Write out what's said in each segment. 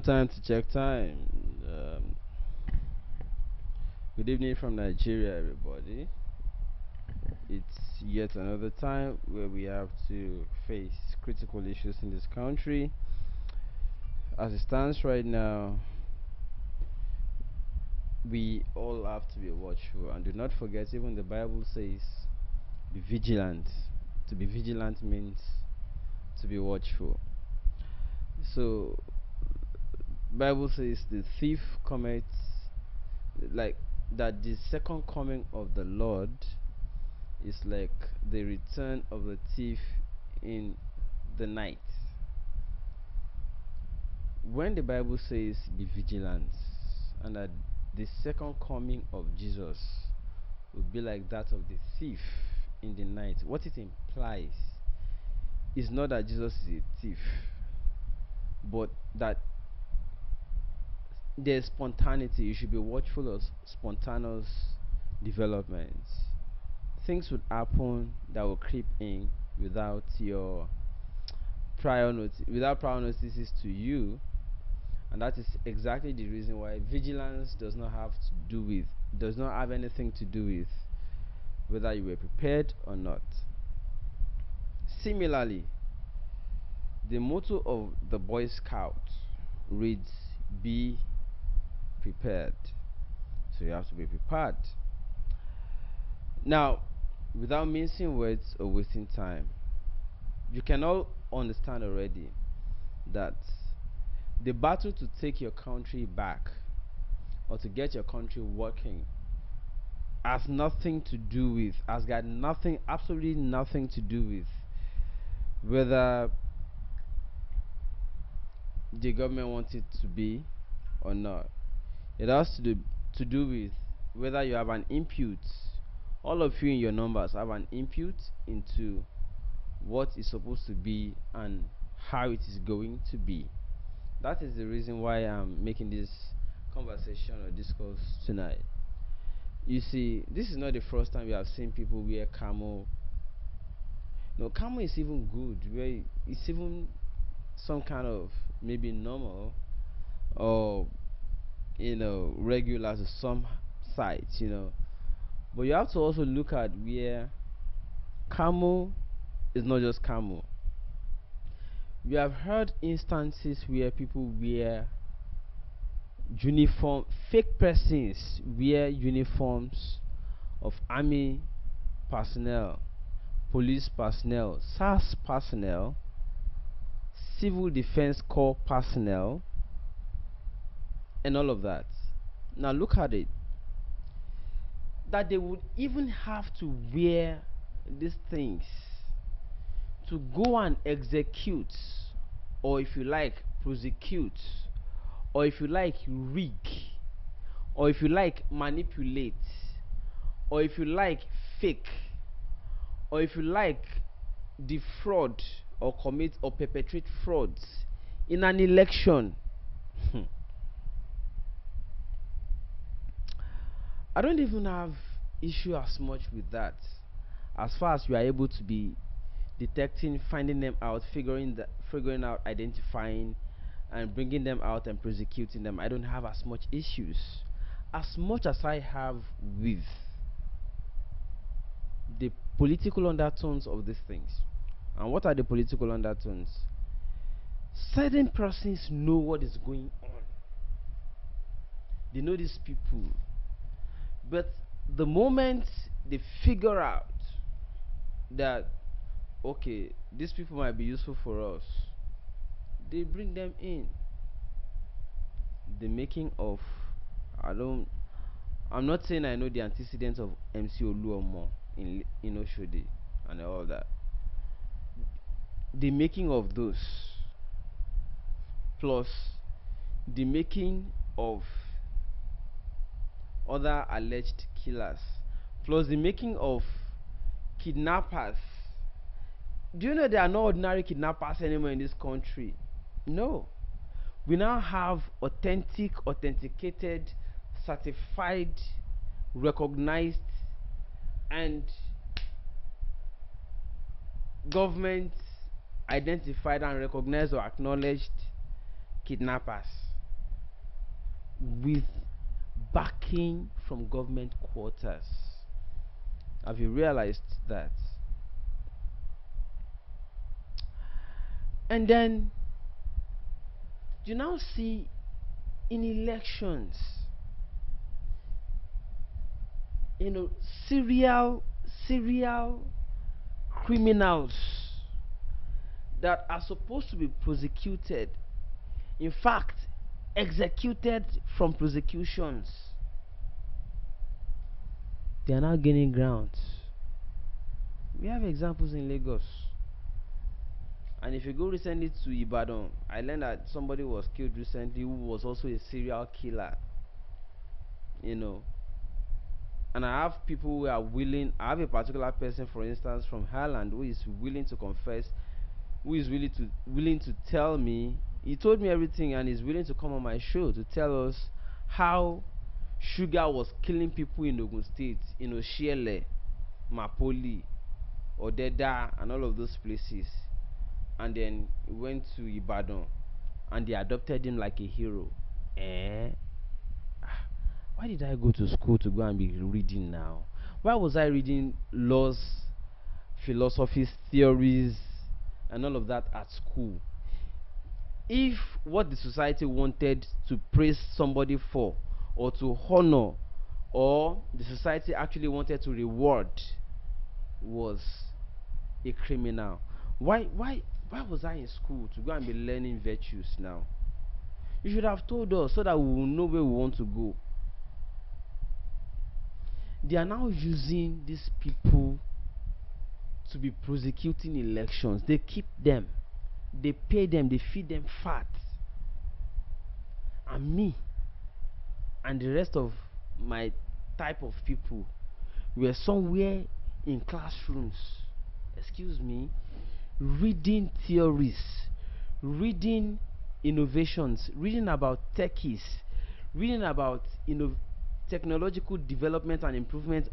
time to check time. Good evening from Nigeria, everybody. It's yet another time where we have to face critical issues in this country. As it stands right now, we all have to be watchful. And do not forget, even the Bible says, be vigilant. To be vigilant means to be watchful. So, Bible says the thief cometh, like that the second coming of the Lord is like the return of the thief in the night. When the Bible says be vigilant, and that the second coming of Jesus will be like that of the thief in the night, what it implies is not that Jesus is a thief, but that there's spontaneity. You should be watchful of spontaneous developments. Things would happen that will creep in without your without prior notices to you, and that is exactly the reason why vigilance does not have anything to do with whether you were prepared or not. Similarly, the motto of the Boy Scout reads, be prepared. So you have to be prepared. Now, without mincing words or wasting time, you can all understand already that the battle to take your country back or to get your country working has got nothing, absolutely nothing to do with whether the government wants it to be or not. It has to do with whether you have an input. All of you in your numbers have an input into what is supposed to be and how it is going to be. That is the reason why I'm making this conversation or discourse tonight. You see, this is not the first time we have seen people wear camo. No, camo is even good. Where it's even some kind of maybe normal or regular to some sites. But you have to also look at where camo is not just camo. We have heard instances where people wear uniform, fake persons wear uniforms of army personnel, police personnel, SARS personnel, civil defense corps personnel, and all of that. Now look at it. That they would even have to wear these things to go and execute, or if you like, prosecute, or if you like, rig, or if you like, manipulate, or if you like, fake, or if you like, defraud or commit or perpetrate frauds in an election. I don't even have issue as much with that, as far as you are able to be detecting, finding them out, figuring out, identifying, and bringing them out and prosecuting them. I don't have as much issues as much as I have with the political undertones of these things. And what are the political undertones? Certain persons know what is going on. They know these people. But the moment they figure out that, okay, these people might be useful for us, they bring them in. The making of, I'm not saying I know the antecedents of MC Oluomo in Oshodi and all that. The making of those, plus the making of other alleged killers, plus the making of kidnappers. Do you know there are no ordinary kidnappers anymore in this country? No. We now have authentic, authenticated, certified, recognized, and government identified and recognized or acknowledged kidnappers. with backing from government quarters. Have you realized that? And then you now see in elections, you know, serial criminals that are supposed to be prosecuted, in fact executed from prosecutions, they are now gaining ground. We have examples in Lagos. And if you go recently to Ibadan, I learned that somebody was killed recently who was also a serial killer. You know. And I have people who are willing. I have a particular person, for instance, from Highland, who is willing to confess, who is willing to tell me. He told me everything, and is willing to come on my show to tell us how sugar was killing people in Ogun State, in Oshiele, Mapoli, Odeda, and all of those places. And then he went to Ibadan, and they adopted him like a hero. Eh? Why did I go to school to go and be reading now? Why was I reading laws, philosophies, theories, and all of that at school? If what the society wanted to praise somebody for, or to honor, or the society actually wanted to reward, was a criminal, why was I in school to go and be learning virtues now? You should have told us so that we will know where we want to go. They are now using these people to be prosecuting elections. They keep them, they pay them, they feed them fat. And me and the rest of my type of people were somewhere in classrooms, excuse me, reading theories, reading innovations, reading about techies, reading about technological development and improvement,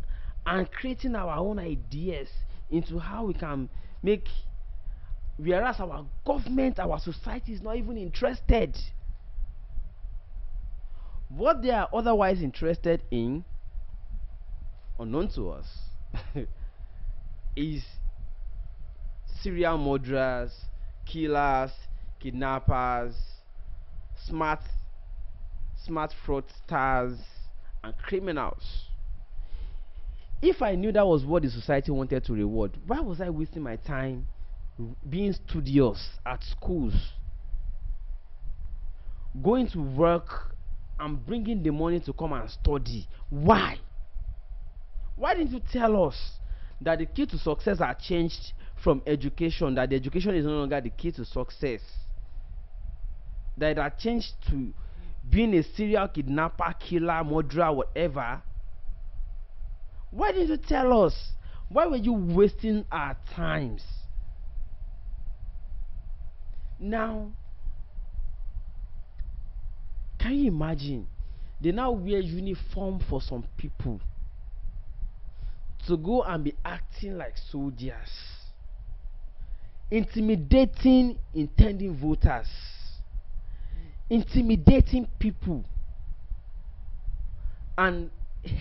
and creating our own ideas into how we can make, whereas our government, our society is not even interested. What they are otherwise interested in, unknown to us, is serial murderers, killers, kidnappers, smart fraudsters, and criminals. If I knew that was what the society wanted to reward, why was I wasting my time being studious at schools, going to work and bringing the money to come and study? Why didn't you tell us that the key to success are changed from education, that the education is no longer the key to success, that it had changed to being a serial kidnapper, killer, murderer, whatever? Why didn't you tell us? Why were you wasting our times? Now, can you imagine? They now wear uniform for some people to go and be acting like soldiers, intimidating intending voters, intimidating people, and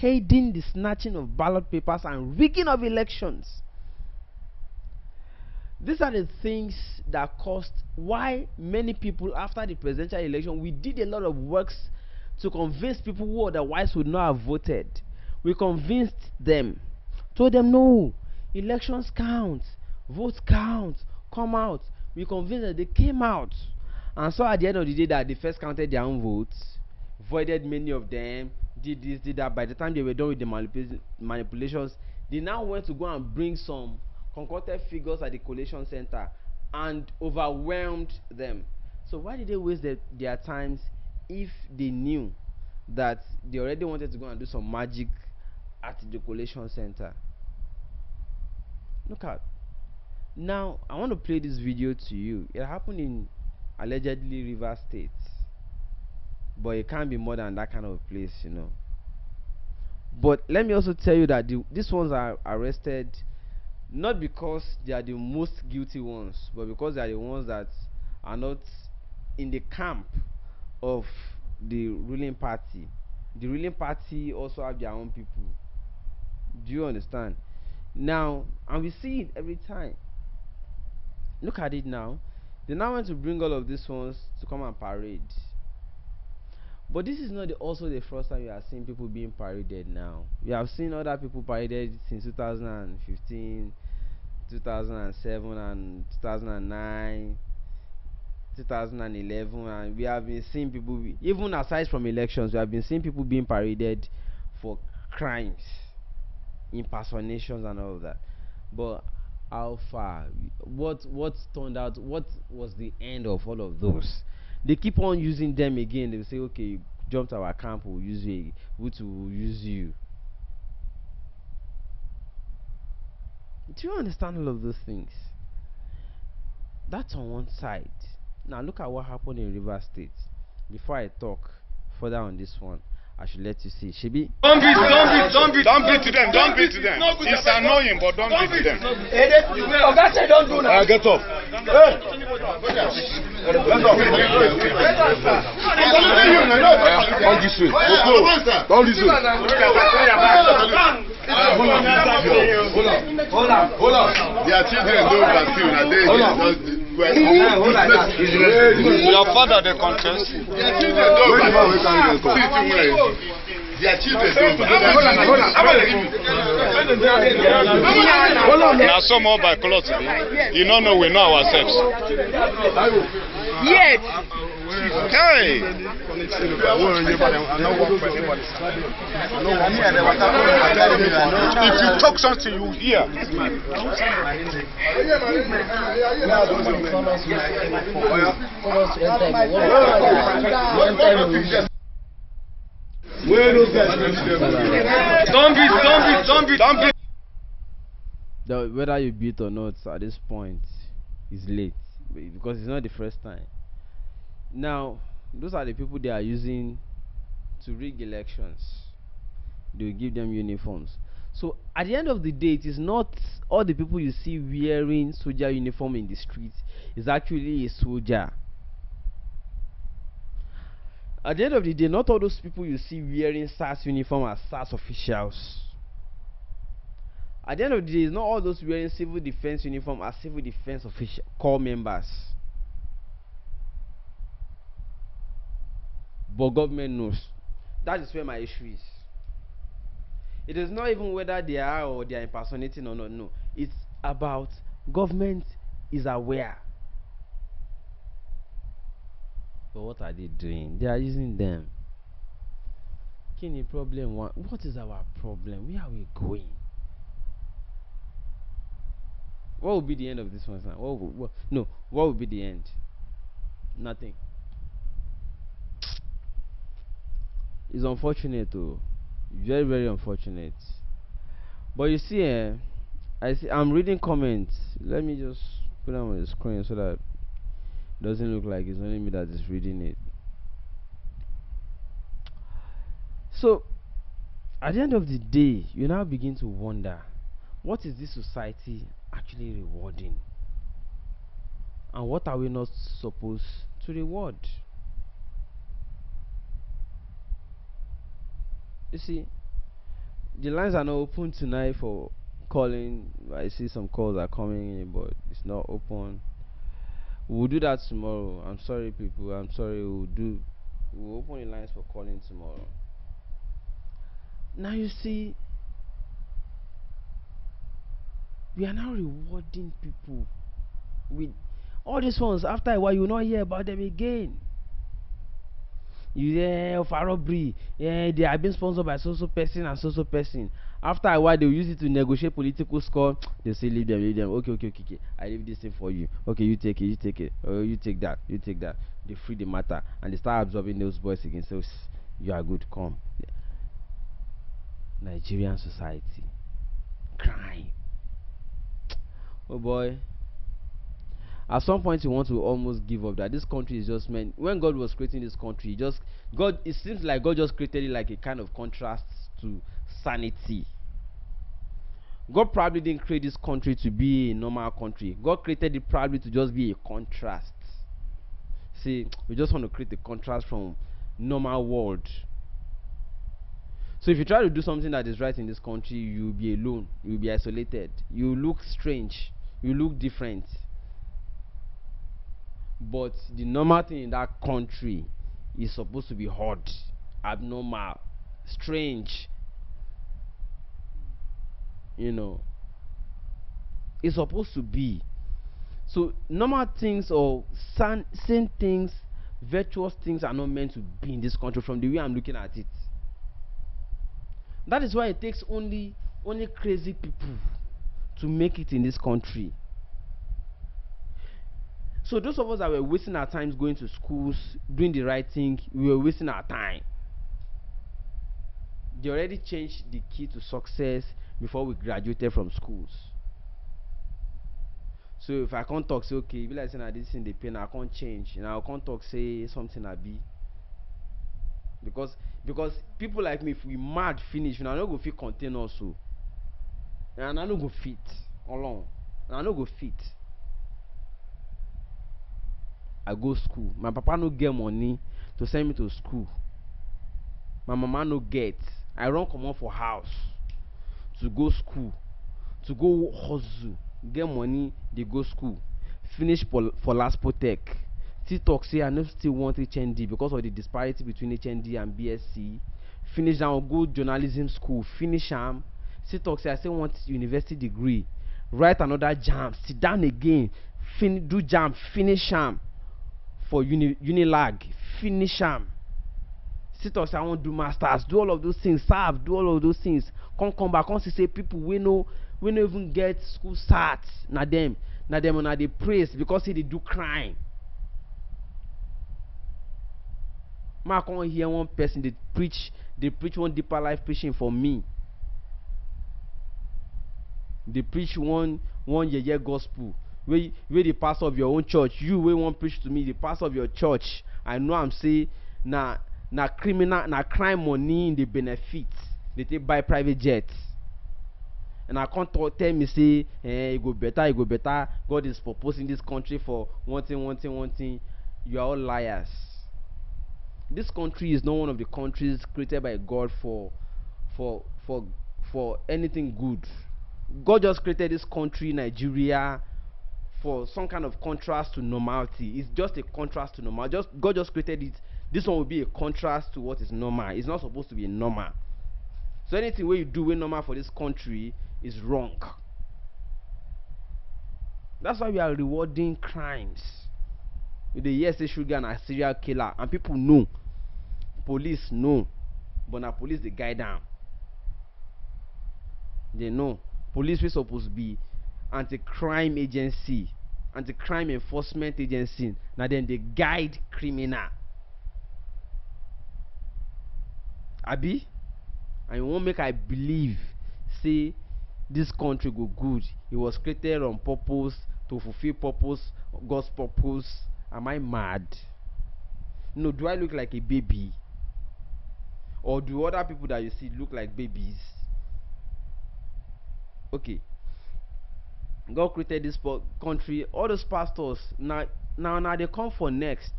aiding the snatching of ballot papers and rigging of elections. These are the things that caused why many people, after the presidential election, we did a lot of works to convince people who otherwise would not have voted. We convinced them, told them no, elections count, votes count, come out. We convinced them, they came out, and so at the end of the day that they first counted their own votes, voided many of them, did this, did that. By the time they were done with the manipulations, they now went to go and bring some concocted figures at the collation center and overwhelmed them. So why did they waste their times if they knew that they already wanted to go and do some magic at the collation center? Look at. Now I want to play this video to you. It happened in allegedly River State, but it can't be more than that kind of place, you know. But let me also tell you that these ones are arrested not because they are the most guilty ones, but because they are the ones that are not in the camp of the ruling party. The ruling party also have their own people. Do you understand? Now, and we see it every time. Look at it now. They now want to bring all of these ones to come and parade. But this is not also the first time you are seeing people being paraded now. We have seen other people paraded since 2015, 2007, and 2009, 2011, and we have been seeing people, even aside from elections, we have been seeing people being paraded for crimes, impersonations, and all of that. But how far? What turned out? What was the end of all of those? They keep on using them again. They will say, okay, you jumped our camp, we'll use you, we will use you. Do you understand all of those things? That's on one side. Now look at what happened in River State. Before I talk further on this one, I should let you see. Shibi. Don't beat to them. It's annoying, but don't beat to them. Don't do that. Get up. Don't this way. Don't this way. Hold on. Their children don't vaccine. Your father, the contest. Their children don't vaccine. Their children don't. Now, some more by clothes. You don't know we know ourselves. Yes. Hey. If you talk something, you hear. Don't beat. Whether you beat or not, at this point, is late because it's not the first time. Now, those are the people they are using to rig elections. They will give them uniforms. So at the end of the day, it is not all the people you see wearing soldier uniform in the streets is actually a soldier. At the end of the day, not all those people you see wearing SARS uniform are SARS officials. At the end of the day, it's not all those wearing civil defense uniform are civil defense official corps members. But government knows. That is where my issue is. It is not even whether they are or they are impersonating or not. No, it's about government is aware. But what are they doing? They are using them. Kini problem one. What is our problem? Where are we going? What will be the end of this one? What will be the end? Nothing. It's unfortunate though. Very, very unfortunate. But you see, I'm reading comments. Let me just put them on the screen so that it doesn't look like it's only me that is reading it. So at the end of the day, you now begin to wonder, what is this society actually rewarding? And what are we not supposed to reward? You see, the lines are not open tonight for calling. I see some calls are coming in, but it's not open. We'll do that tomorrow. I'm sorry, people. I'm sorry. We'll open the lines for calling tomorrow. Now you see, we are now rewarding people with all these ones. After a while, you will not hear about them again. You hear of a robbery, they are being sponsored by so person and so person. After a while, they will use it to negotiate political score. They say leave them. Okay. I leave this thing for you. Okay, you take it. Oh, you take that. They free the matter and they start absorbing those boys again. So you are good. Come. Nigerian society, crime. Oh boy. At some point you want to almost give up that this country is just meant. When God was creating this country, it seems like God just created it like a kind of contrast to sanity. God probably didn't create this country to be a normal country. God created it probably to just be a contrast. See, we just want to create a contrast from normal world. So if you try to do something that is right in this country, you'll be alone, you'll be isolated, you look strange, you look different. But the normal thing in that country is supposed to be odd, abnormal, strange. You know, it's supposed to be. So normal things or sane things, virtuous things are not meant to be in this country from the way I'm looking at it. That is why it takes only crazy people to make it in this country. So those of us that were wasting our times going to schools, doing the right thing, we were wasting our time. They already changed the key to success before we graduated from schools. So if I can't talk, say okay, if like saying this in the pain, I can't change, and I can't talk, say something I be. Because people like me, if we mad finish, and I no go fit contain also, and I no go fit alone, and I no go fit. I go school. My papa no get money to send me to school. My mama no get. I run comot for house to go school, to go hustle, get money, they go school, finish for last Tech. Still talk say I no still want HND because of the disparity between HND and BSc. Finish down, go journalism school, finish am. Still talk say I still want university degree. Write another jam, sit down again, do jam, finish am for Unilag, finish am. Still talk say I want do masters, do all of those things, serve, do all of those things. Come back, come see say people we no even get school start. Na them una dey praise because say they do crime. I can't hear one person they preach one deeper life preaching for me. They preach one year gospel. Where the pastor of your own church, you will want preach to me, the pastor of your church. I know I'm say na criminal, na crime money in the benefits. They take buy private jets. And I can't tell me say it go better. God is proposing this country for one thing. You are all liars. This country is not one of the countries created by God for anything good. God just created this country, Nigeria, for some kind of contrast to normality. It's just a contrast to normal. God just created it. This one will be a contrast to what is normal. It's not supposed to be normal. So anything where you do with normal for this country is wrong. That's why we are rewarding crimes. With the say sugar and a serial killer, and people know, police know, but now police they guide them. They know police is supposed to be anti-crime agency, anti-crime enforcement agency. Now then they guide criminal. Abi, and you won't make I believe say this country go good. It was created on purpose to fulfill purpose, God's purpose. Am I mad? No, do I look like a baby? Or do other people that you see look like babies? Okay. God created this country. All those pastors now they come for next.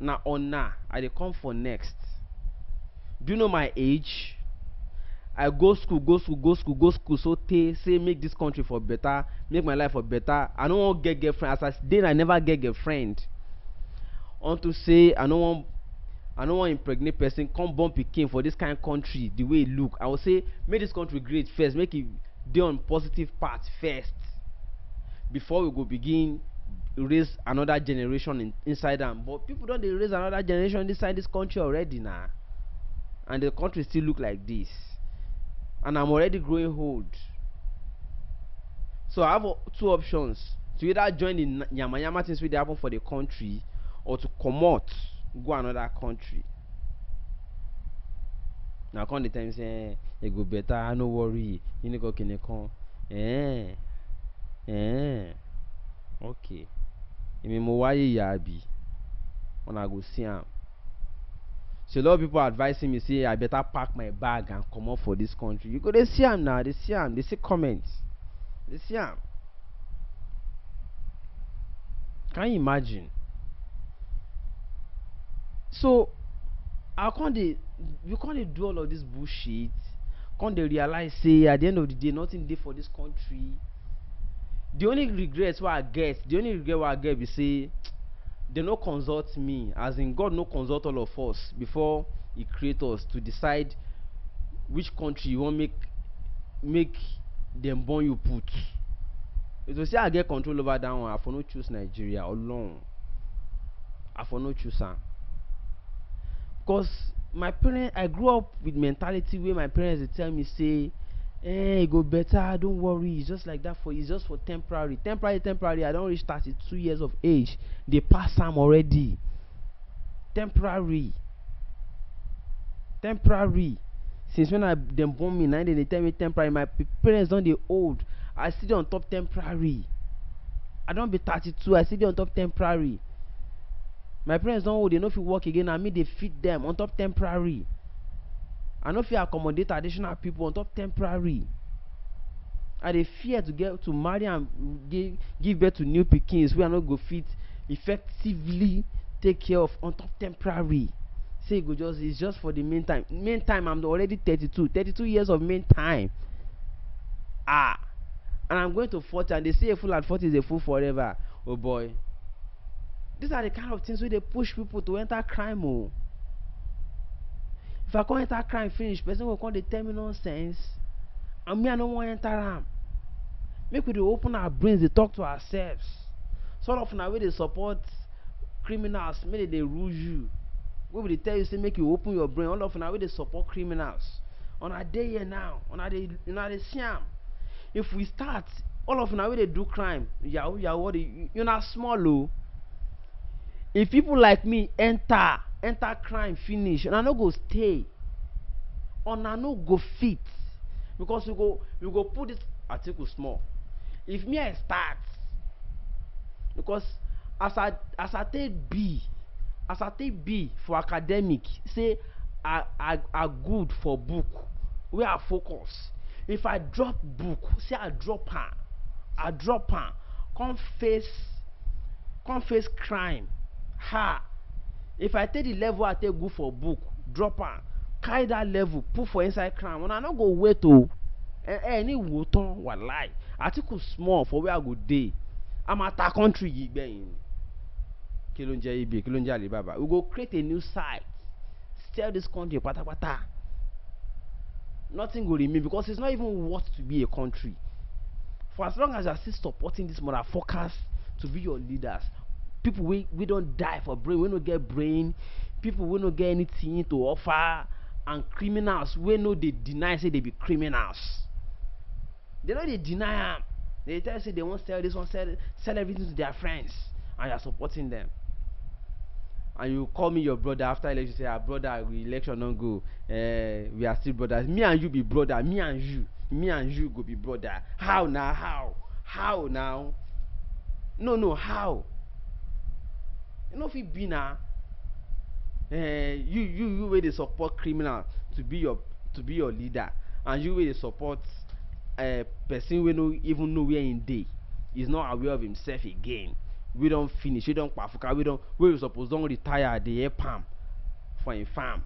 I they come for next. Do you know my age? I go school. So say make this country for better, make my life for better. I don't want get girlfriend. As I did, I never get girlfriend. Want to say I don't want impregnate person come born pikin for this kind of country the way it look. I will say make this country great first, make it dey on positive path first before we go begin raise another generation inside them. But people don't they raise another generation inside this country already now, and the country still look like this, and I'm already growing old. So I have two options: to either join the yama things wey dey happen for the country, or to comot go another country. Now come the time say it go better, no worry, you need go kinekon. Okay. Imi mo waye yabi. When I go see am. So a lot of people advising me say I better pack my bag and come up for this country. You go they see am now, they see comments. They see am. Can you imagine? So how come you can't do all of this bullshit? Can't they realize say at the end of the day nothing dey for this country? The only regret what I get be say they no consult me, as in God no consult all of us before He create us to decide which country you want make them born you put. If you say I get control over that one, I for no choose Nigeria alone. I for no choose am. Because my parents, I grew up with mentality where my parents they tell me say, "Hey, go better, don't worry, it's just like that for you, it's just for temporary. Temporary. I don't reach 32 years of age. They pass am already. Temporary. Since when them born me, now they tell me temporary. My parents don't they old. I still dey on top temporary. I don't be 32, I still dey on top temporary. My parents don't old, they no fit work again. I mean they feed them on top temporary. I no fit accommodate additional people on top temporary. I dey fear to get to marry and give birth to new pikins wey I no go fit effectively take care of on top temporary. Say it's just for the meantime. I'm already 32 years of meantime. And I'm going to 40, and they say a fool at 40 is a fool forever. Oh boy. These are the kind of things where they push people to enter crime. Oh. If I can't enter crime finish, person will come dey tell me nonsense. And me, I don't want to enter am. Make we dey open our brains, they talk to ourselves. Sort of now where they support criminals, maybe they rule you. Where they tell you say make you open your brain. All of now where they support criminals. On a day here now, on a day see am. If we start, all of now where they do crime, what you're not small oh. If people like me enter crime finish, and I no go stay, and I no go fit, because we go put this article small. If me I start, because as I take B for academic, say I good for book, where I focus. If I drop book, say I drop am, come face crime. If I take the level I take good for book, drop am, carry that level, put for inside crime, when I no go wait to any woton what lie. Article small for where I go day. I'm at a country in Kilonja Alibaba. We go create a new site, sell this country pata. Nothing will remain because it's not even worth to be a country. For as long as you are still supporting these motherfuckers to be your leaders, people we don't die for brain, we don't get brain, people we don't get anything to offer, and criminals we know they deny say they be criminals. They know they deny them. They tell you say they won't sell this one, sell everything to their friends, and you are supporting them. And you call me your brother after election, say our brother, we election don't go, we are still brothers. Me and you be brother, me and you go be brother. How now? No, how? You know if it be now, you where they support criminal to be your leader, and you where they support person we no even know where in day, is not aware of himself again. We don't finish, we don't pafuka, we suppose don't retire the air palm for a farm.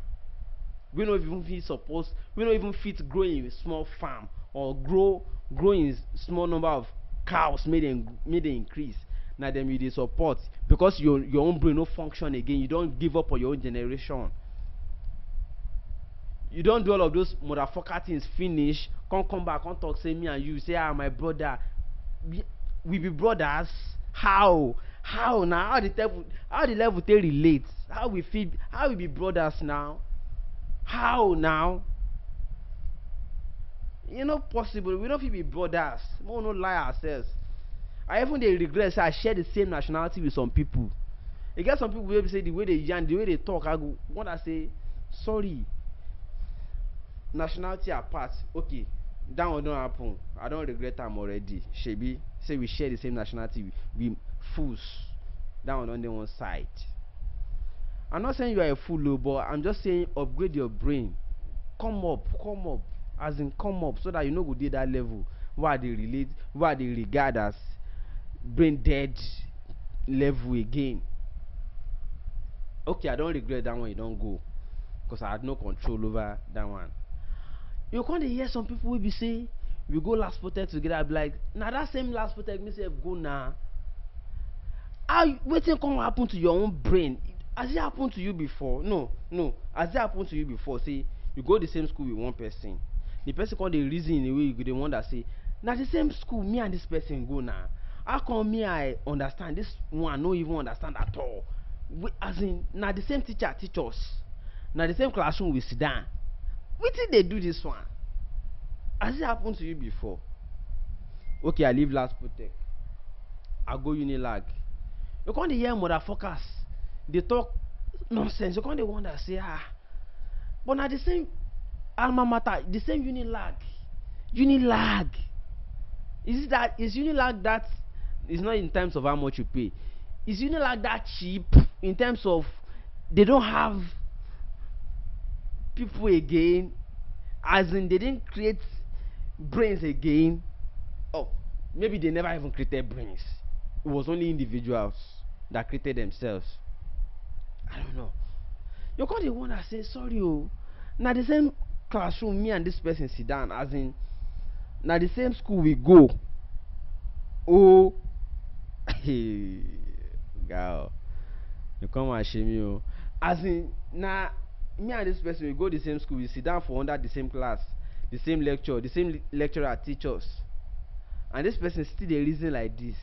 We don't even fit grow in a small farm or grow in small number of cows made they increase. Now them you dey support because your own brain no function again. You don't give up on your own generation. You don't do all of those motherfucker things finish, come back, come talk, say me and you, say my brother. We be brothers. How now? How the level they relate? How we be brothers now? How now? You know possible. We don't be brothers. We don't lie ourselves. I even they regret say I share the same nationality with some people. You get some people who say the way they yarn, the way they talk, I go want to say sorry. Nationality apart, okay. That one don't happen. I don't regret them already. Shebi say we share the same nationality. We fools. That one on the one side. I'm not saying you are a fool, but I'm just saying upgrade your brain. Come up. As in come up so that you know go do that level where they regard as brain dead level again. Okay, I don't regret that one you don't go. because I had no control over that one. You can't hear some people will be say we go last protect together. I be like, now that same last protect me say go now. How wetin come happen to your own brain? Has it happened to you before? No. Has it happened to you before? Say you go the same school with one person. The person come dey reason in a way you go dey wonder say, na the same school me and this person go now. How come me I understand this one no even understand at all? As in, na the same teacher teach us. Na the same classroom we sit down. Wetin dey do this one? Has it happened to you before? Okay, I leave last protect. I go Unilag. You can't hear motherfuckers. They talk nonsense. You can't wonder say but now the same alma mater, the same Unilag. Is Unilag that is not in terms of how much you pay? Is Unilag that cheap in terms of they don't have people again? As in they didn't create brains again. Oh, maybe they never even created brains. It was only individuals that created themselves. I don't know. You can't the one that say sorry now the same classroom me and this person sit down, as in now the same school we go. Oh hey girl, you come and shame me as in now me and this person we go the same school, we sit down for under the same class, the same lecture, the same lecturer teach us, and this person still a reason like this.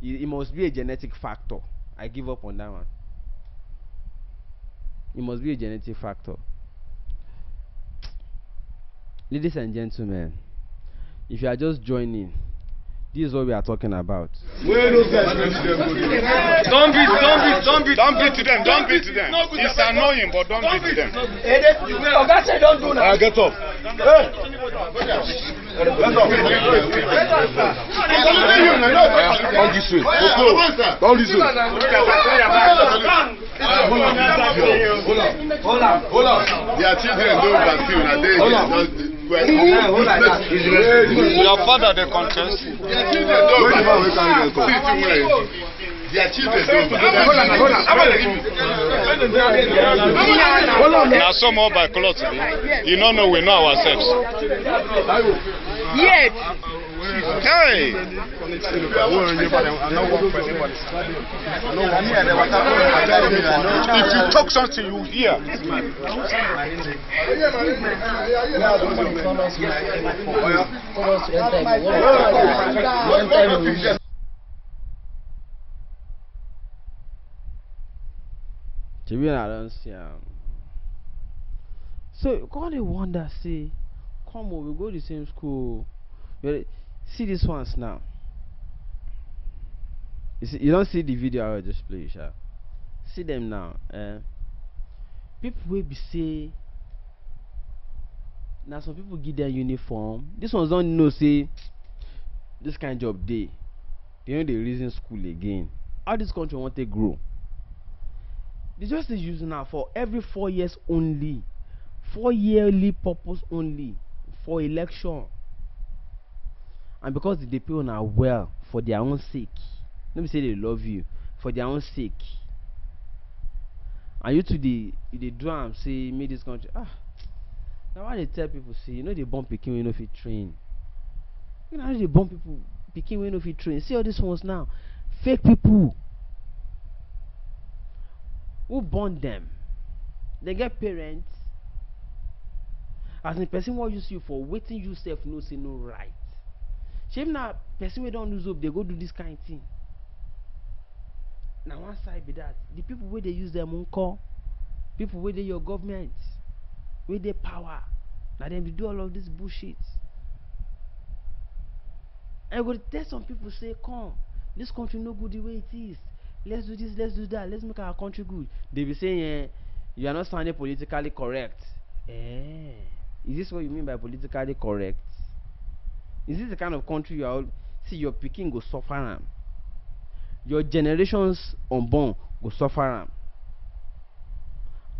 It must be a genetic factor. I give up on that one. It must be a genetic factor. Ladies and gentlemen, if you are just joining, this is what we are talking about. Don't beat to them. It's annoying, but don't beat them. Don't do now. Get up. Don't this way. Don't this way. Hold on. Their children don't vaccine. Your father, the conscience. Their children don't vaccine. Now some more by clothes. You don't know we know ourselves. Yes. Hey. If you talk something, you hear. I don't see so God they wonder say, come on, we go to the same school. See these ones now. You don't see the video I will just play, sha. See them now. People will be say now some people give their uniform. This ones don't know say this kind of job they know the reason school again. How this country want to grow? They just use now for every 4 years only, 4 yearly purpose only for election, and because they pay on well for their own sake. Let me say they love you for their own sake, and you to the drum say make this country now why they tell people say they born pikin wey no fit train. How they born people pikin wey no fit train? See all these ones now, fake people. Who born them? They get parents. As in person what use you for waiting you self no say no right. Shame now person we don't lose hope, they go do this kind of thing. Now one side be that the people where they use their own call, people where they your government, where they power. Now them to do all of this bullshit. And go tell some people say, come, this country no good the way it is. Let's do this, let's do that, let's make our country good. They be saying, you are not sounding politically correct. Is this what you mean by politically correct? Is this the kind of country you are? See, your picking go suffer am. Your generations unborn go suffer am.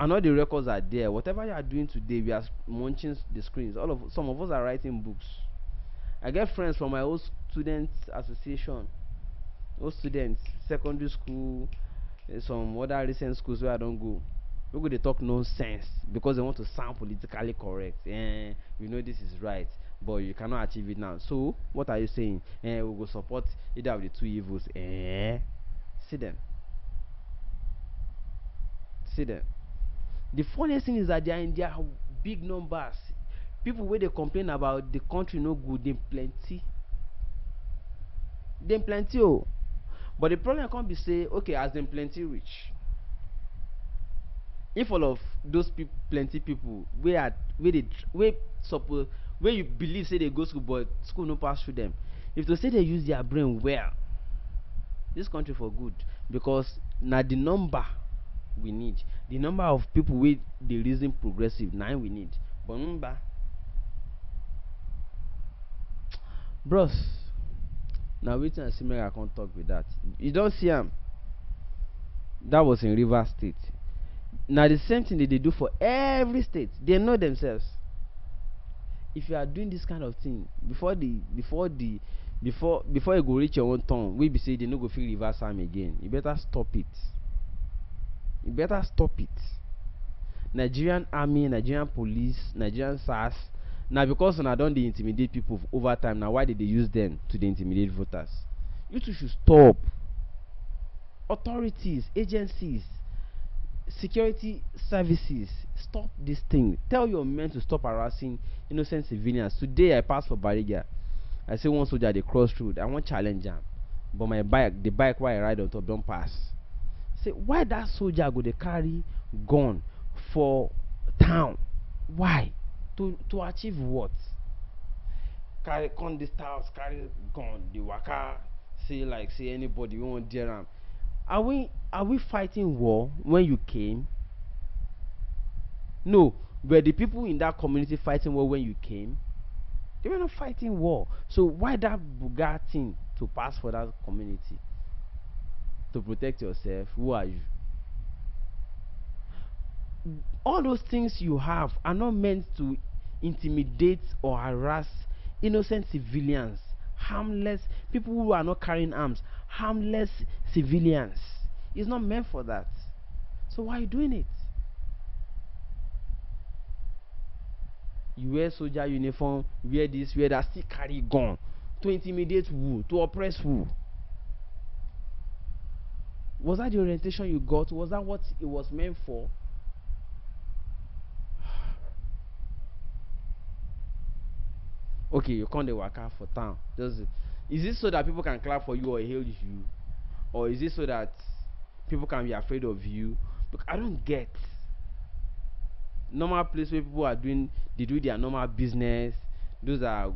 And all the records are there. Whatever you are doing today, we are munching the screens. Some of us are writing books. I get friends from my old students association. Those students, secondary school, some other recent schools where I don't go. We go they talk nonsense because they want to sound politically correct. We know this is right, but you cannot achieve it now. So what are you saying? We will support either of the two evils. See them. See them. The funniest thing is that they are in their big numbers. People where they complain about the country no good, they plenty. They plenty. Oh. But the problem can't be say, okay, as them plenty rich. If all of those plenty people where suppose where you believe say they go school but school no pass through them, if to say they use their brain well, this country for good, because now the number we need, the number of people with the reason progressive now we need. But remember, bros, now waiting and see me I can't talk with that. You don't see him. That was in River State. Now the same thing that they do for every state. They know themselves. If you are doing this kind of thing before you go reach your own turn, we be say they no go feel reverse arm again. You better stop it. You better stop it. Nigerian army, Nigerian police, Nigerian SARS. Now because I don't they intimidate people over time. Now why did they use them to intimidate voters? You two should stop. Authorities, agencies, security services, stop this thing. Tell your men to stop harassing innocent civilians. Today I passed for Bariga. I see one soldier they cross road. I want challenge him, but my bike, the bike where I ride on top, don't pass. Say why that soldier go they carry gun for town? Why? To achieve what? Carry con this house, carry gun, the waka, say anybody you won't dare him. Are we fighting war when you came? No. Were the people in that community fighting war when you came? They were not fighting war. So why that buga thing to pass for that community? To protect yourself? Who are you? All those things you have are not meant to intimidate or harass innocent civilians, harmless people who are not carrying arms, harmless civilians. It's not meant for that. So why are you doing it? You wear soldier uniform, wear this, wear that, still carry gun. To intimidate who? To oppress who? Was that the orientation you got? Was that what it was meant for? Okay, you come the waka for town. Is it so that people can clap for you or hail you? Or is it so that people can be afraid of you? Look, I don't get. Normal place where people are they do their normal business. Those are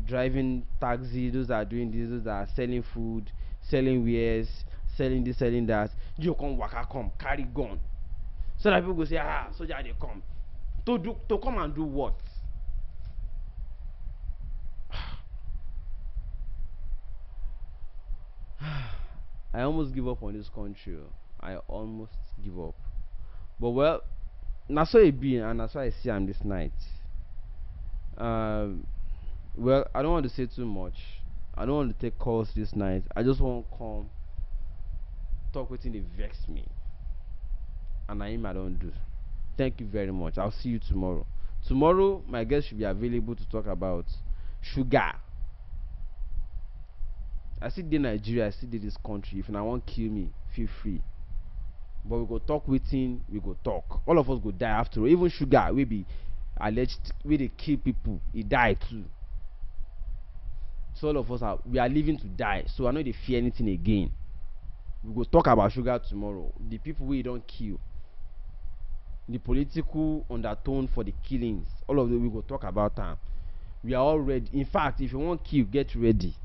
driving taxi, those are doing this, those are selling food, selling wares, selling this, selling that. You come waka come, carry gun. So that people go say, soldier they come. To come and do what? I almost give up on this country. I almost give up. But well, that's how it be, and that's why I see him this night. Well, I don't want to say too much. I don't want to take calls this night. I just want to come talk with they vex me, and I don't do. Thank you very much. I'll see you tomorrow. Tomorrow, my guest should be available to talk about sugar. I see the Nigeria, I see this country. If I want kill me, feel free. But we go talk with him, we go talk. All of us go die after all. Even sugar will be alleged we they kill people. He died too. So all of us we are living to die. So I know they fear anything again. We go talk about sugar tomorrow. The people we don't kill. The political undertone for the killings. All of them we go talk about them. We are all ready. In fact, if you want kill, get ready.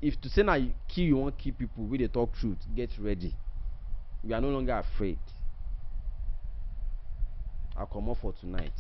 If to say now you kill, you want kill people, we they talk truth, get ready. We are no longer afraid. I'll come up for tonight.